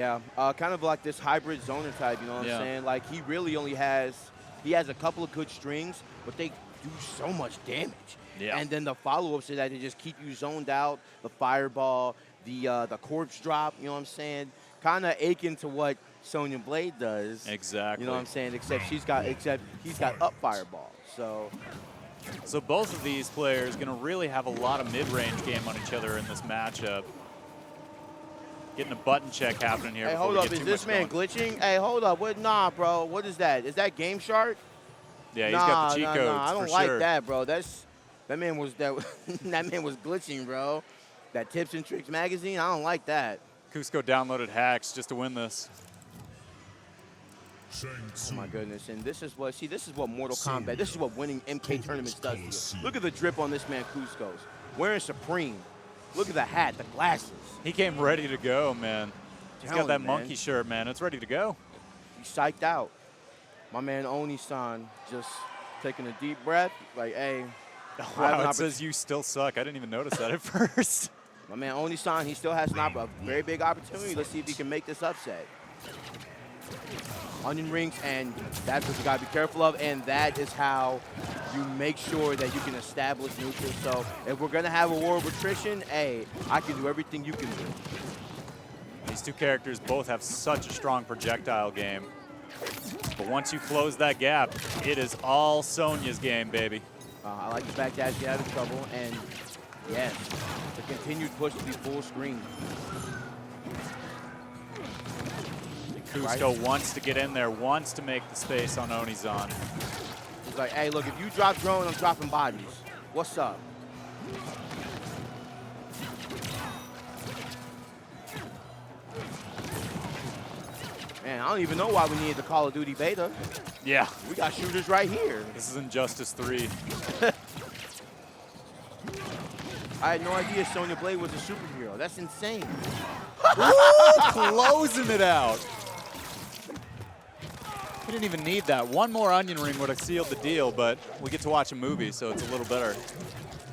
Yeah, kind of like this hybrid zoner type, you know what I'm saying? Like, he really only has a couple of good strings, but they do so much damage. Yeah. And then the follow-ups to that, they just keep you zoned out, the fireball, the corpse drop, you know what I'm saying? Kind of akin to what Sonya Blade does. Exactly. You know what I'm saying? Except he's got up fireball. So both of these players going to really have a lot of mid-range game on each other in this matchup. Getting a button check happening here. Hey, hold up. Is this man glitching? Hey, hold up. What? Nah, bro. What is that? Is that Game Shark? Yeah, he's got the cheat codes. Nah. I don't like that, bro. That man was glitching, bro. That Tips and Tricks magazine. I don't like that. Coosco downloaded hacks just to win this. Oh my goodness. And this is what Mortal Kombat, this is what winning MK tournaments does to you. Look at the drip on this man Coosco's. Wearing Supreme. Look at the hat, the glasses. He came ready to go, man. He's got that monkey shirt, man. It's ready to go. He's psyched out. My man Onisan just taking a deep breath, like, hey. Wow, it says you still suck. I didn't even notice that at first. My man Onisan, he still has a very big opportunity. Let's see if he can make this upset. Onion rings, and that's what you got to be careful of, and that is how you make sure that you can establish neutral. So if we're going to have a war of attrition, hey, I can do everything you can do. These two characters both have such a strong projectile game. But once you close that gap, it is all Sonya's game, baby. I like the fact that she had trouble, and yes, the continued push to be full screen. Coosco wants to get in there, wants to make the space on Onisan. He's like, hey, look, if you drop drone, I'm dropping bodies. What's up? Man, I don't even know why we needed the Call of Duty beta. Yeah. We got shooters right here. This is Injustice 3. I had no idea Sonya Blade was a superhero. That's insane. Ooh, closing it out. We didn't even need that. One more onion ring would have sealed the deal, but we get to watch a movie, so it's a little better.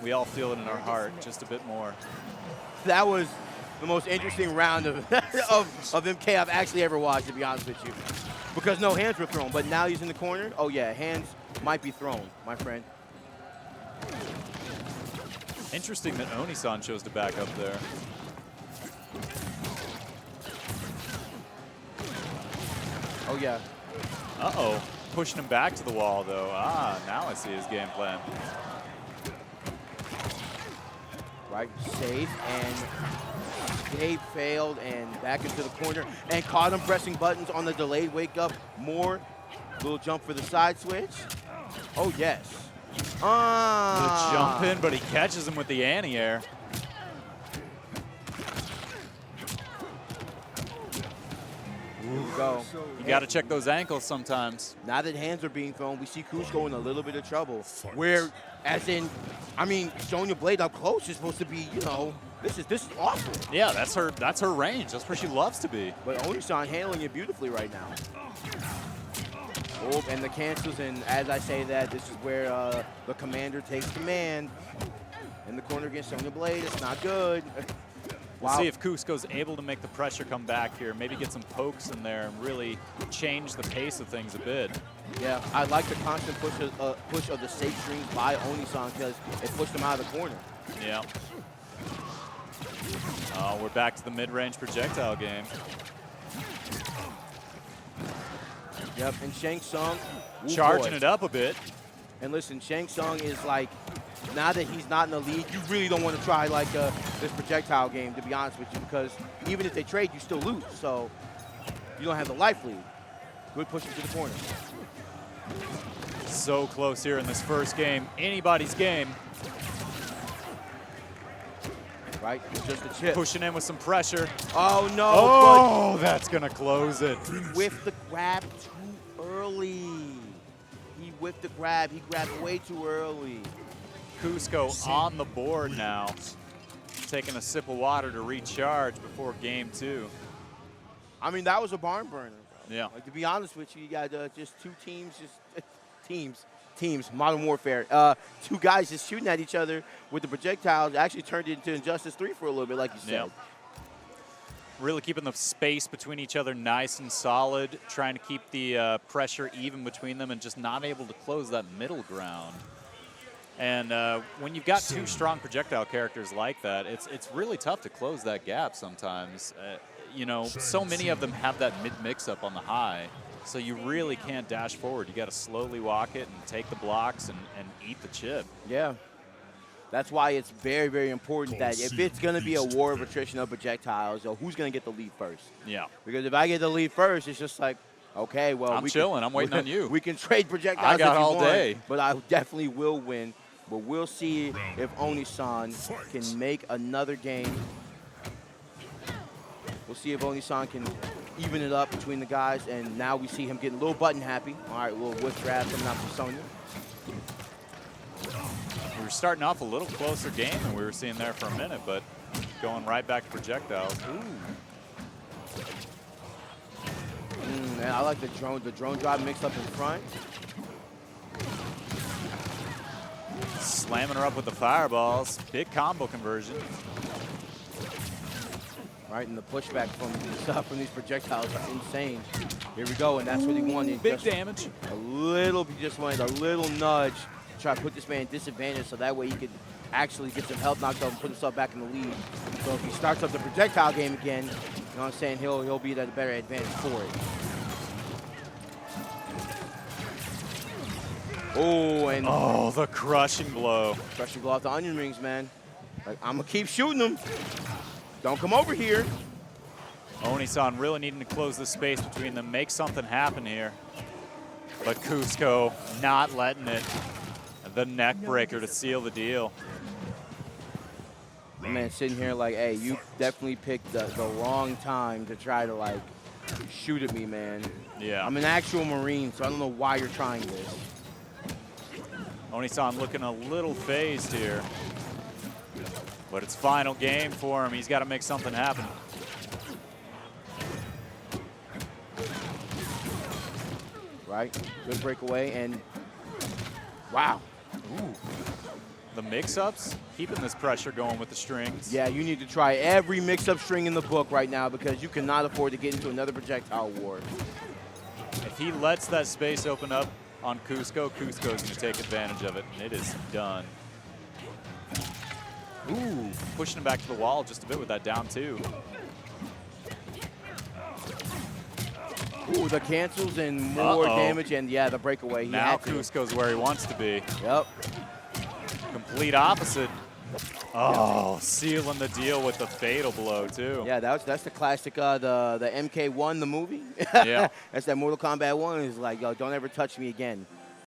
We all feel it in our heart just a bit more. That was the most interesting round of MK I've actually ever watched, to be honest with you. Because no hands were thrown, but now he's in the corner. Oh yeah, hands might be thrown, my friend. Interesting that Onisan chose to back up there. Oh yeah. Uh-oh. Pushing him back to the wall, though. Ah, now I see his game plan. Right, safe, and Gabe failed, and back into the corner, and caught him pressing buttons on the delayed wake up. More, little jump for the side switch. Oh yes. The jump in, but he catches him with the anti-air. Here we go. You got to check those ankles sometimes. Now that hands are being thrown, we see Coosco in a little bit of trouble. Where, as in, I mean, Sonya Blade up close is supposed to be, you know, this is awful. Yeah, that's her range. That's where she loves to be. But Onisan handling it beautifully right now. Oh, and the cancels, and as I say that, this is where the commander takes command. In the corner against Sonya Blade, it's not good. We'll see if Coosco's able to make the pressure come back here, maybe get some pokes in there and really change the pace of things a bit. Yeah, I like the constant push of the safe strings by Onisan because it pushed him out of the corner. Yeah. We're back to the mid-range projectile game. Yep, and Shang Tsung charging it up a bit. And listen, Shang Tsung is like, now that he's not in the league, you really don't want to try like this projectile game, to be honest with you, because even if they trade, you still lose. So you don't have the life lead. Good pushing to the corner. So close here in this first game. Anybody's game. Right, just a chip. Pushing in with some pressure. Oh no! Oh, that's gonna close it. He whiffed the grab too early. He whiffed the grab. He grabbed way too early. Coosco on the board now. Taking a sip of water to recharge before game 2. I mean, that was a barn burner, bro. Yeah. Like, to be honest with you, you got just two teams, teams, Modern Warfare. Two guys just shooting at each other with the projectiles. Actually turned it into Injustice 3 for a little bit, like you said. Yeah. really keeping the space between each other nice and solid, trying to keep the pressure even between them and just not able to close that middle ground. And when you've got two strong projectile characters like that, it's really tough to close that gap sometimes. You know, so many of them have that mid-mix-up on the high, so you really can't dash forward. You got to slowly walk it and take the blocks and eat the chip. Yeah. That's why it's very, very important that if it's going to be a war of attrition of projectiles, who's going to get the lead first? Yeah. Because if I get the lead first, it's just like, okay, well, I'm chilling. I'm waiting on you. We can trade projectiles I got if you all want, day. but I definitely will win. But we'll see if Onisan can make another game. We'll see if Onisan can even it up between the guys. And now we see him getting a little button happy. All right, a little whip grab coming out from Sonya. We were starting off a little closer game than we were seeing there for a minute, but going right back to projectiles. Ooh. And I like the drone drive mixed up in front. Slamming her up with the fireballs. Big combo conversion. Right, and the pushback from these projectiles are insane. Here we go, and that's what he wanted. Big damage. A little, he just wanted a little nudge to try to put this man at disadvantage so that way he could actually get some health knocked off and put himself back in the lead. So if he starts up the projectile game again, you know what I'm saying, he'll be at a better advantage for it. Oh, and the crushing blow. crushing blow off the onion rings, man. Like, I'm gonna keep shooting them. Don't come over here. Onisan really needing to close the space between them, make something happen here. But Coosco not letting it. The neck breaker to seal the deal. My man sitting here like, hey, you definitely picked the wrong time to try to, like, shoot at me, man. Yeah. I'm an actual Marine, so I don't know why you're trying this. Onisan looking a little phased here. But it's final game for him. He's got to make something happen. Right? Good breakaway, and wow. Ooh. The mix-ups, keeping this pressure going with the strings. Yeah, you need to try every mix-up string in the book right now because you cannot afford to get into another projectile war. If he lets that space open up on Coosco, Coosco's going to take advantage of it, and it is done. Ooh, pushing him back to the wall just a bit with that down two. Ooh, the cancels and more damage, and yeah, the breakaway. He now had to. Coosco's where he wants to be. Yep. Complete opposite. Oh, sealing the deal with the fatal blow too. Yeah, that's the classic, the MK11, the movie. Yeah. That's that Mortal Kombat 1. It's like, yo, don't ever touch me again.